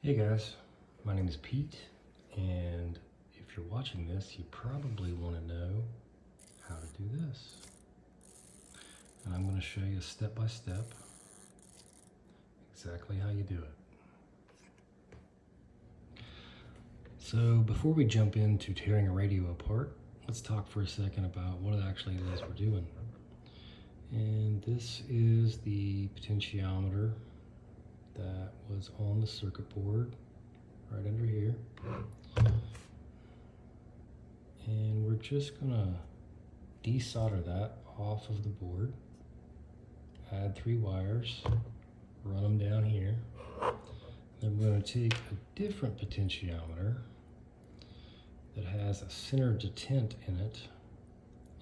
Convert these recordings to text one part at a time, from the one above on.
Hey guys, my name is Pete, and if you're watching this, you probably want to know how to do this. And I'm going to show you step by step exactly how you do it. So before we jump into tearing a radio apart, let's talk for a second about what it actually is we're doing. And this is the potentiometer that was on the circuit board right under here, and we're just gonna desolder that off of the board, add 3 wires, run them down here. Then we're going to take a different potentiometer that has a center detent in it,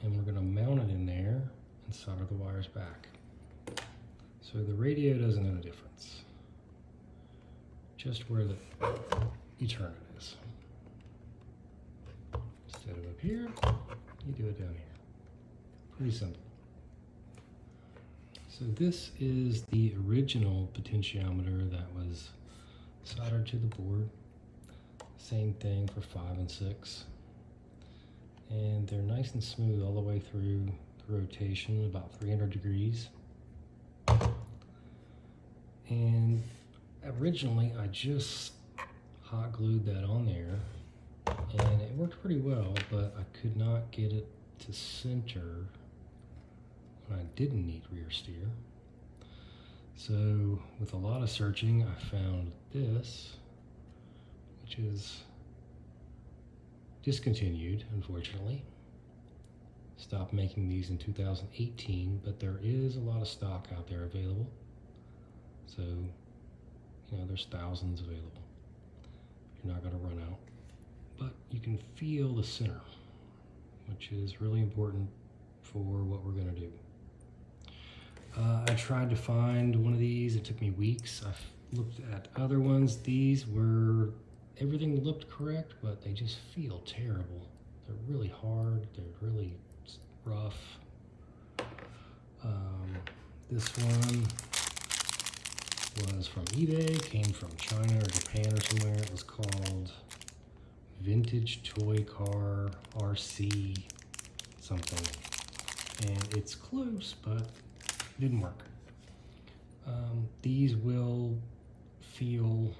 and we're going to mount it in there and solder the wires back. So the radio doesn't know the difference, just where you turn it is. Instead of up here, you do it down here. Pretty simple. So this is the original potentiometer that was soldered to the board. Same thing for 5 and 6. And they're nice and smooth all the way through the rotation, about 300 degrees. And originally I just hot glued that on there, and it worked pretty well, but I could not get it to center when I didn't need rear steer. So with a lot of searching, I found this, which is discontinued, unfortunately. Stopped making these in 2018, but there is a lot of stock out there available. So, you know, there's thousands available. You're not going to run out. But you can feel the center, which is really important for what we're going to do. I tried to find one of these. It took me weeks. I looked at other ones. These were, everything looked correct, but they just feel terrible. They're really hard. They're really rough. This one was from eBay, came from China or Japan or somewhere. It was called Vintage Toy Car RC something. And it's close, but it didn't work. These will feel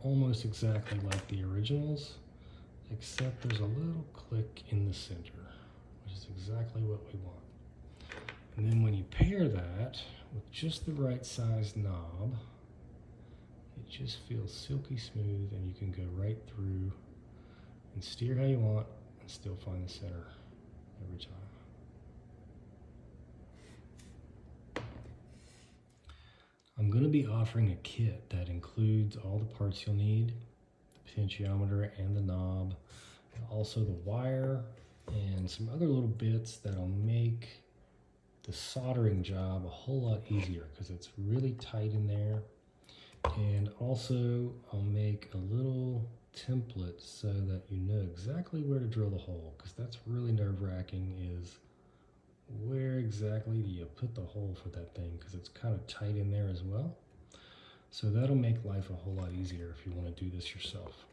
almost exactly like the originals, except there's a little click in the center, which is exactly what we want. And then when you pair that with just the right size knob, it just feels silky smooth, and you can go right through and steer how you want and still find the center every time. I'm going to be offering a kit that includes all the parts you'll need, the potentiometer and the knob, and also the wire and some other little bits that'll make the soldering job a whole lot easier because it's really tight in there. And also I'll make a little template so that you know exactly where to drill the hole, because that's really nerve-wracking, is where exactly do you put the hole for that thing, because it's kind of tight in there as well. So that'll make life a whole lot easier if you want to do this yourself.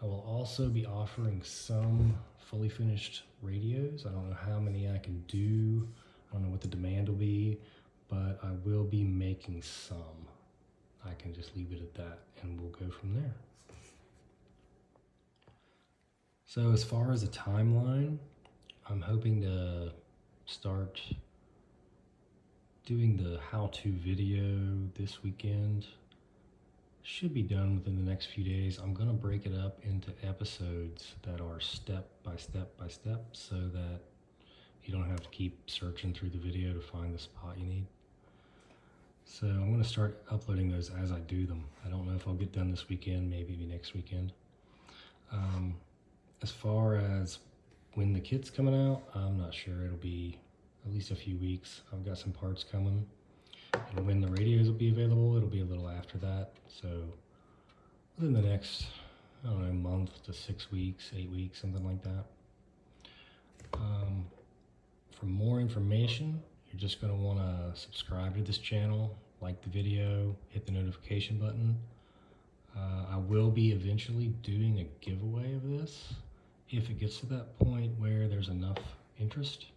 I will also be offering some fully finished radios. I don't know how many I can do. I don't know what the demand will be, but I will be making some. I can just leave it at that and we'll go from there. So as far as a timeline, I'm hoping to start doing the how-to video this weekend. Should be done within the next few days. I'm going to break it up into episodes that are step by step by step, so that you don't have to keep searching through the video to find the spot you need. So I'm going to start uploading those as I do them. I don't know if I'll get done this weekend, maybe next weekend. As far as when the kit's coming out, I'm not sure. It'll be at least a few weeks. I've got some parts coming. And when the radios will be available, it'll be a little after that. So within the next, I don't know, month to 6 weeks, 8 weeks, something like that. For more information, you're just going to want to subscribe to this channel, like the video, hit the notification button. I will be eventually doing a giveaway of this if it gets to that point where there's enough interest.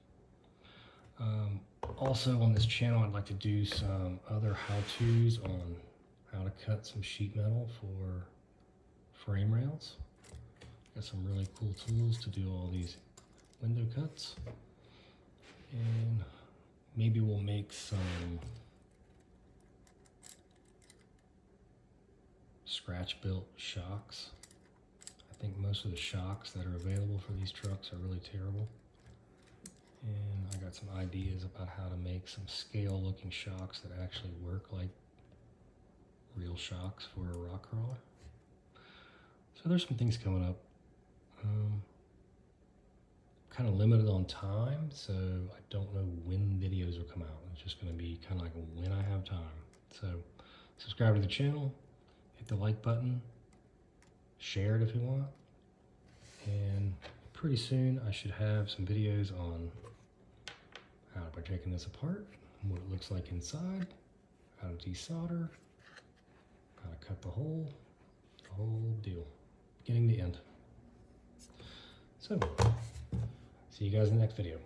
Also on this channel, I'd like to do some other how-tos on how to cut some sheet metal for frame rails. Got some really cool tools to do all these window cuts. And maybe we'll make some scratch-built shocks. I think most of the shocks that are available for these trucks are really terrible. And I got some ideas about how to make some scale-looking shocks that actually work like real shocks for a rock crawler. So there's some things coming up. Kind of limited on time, so I don't know when videos will come out. It's just going to be kind of like when I have time. So subscribe to the channel, hit the like button, share it if you want, and pretty soon I should have some videos on how to taking this apart, what it looks like inside, how to desolder, how to cut the whole deal, beginning to end. So, see you guys in the next video.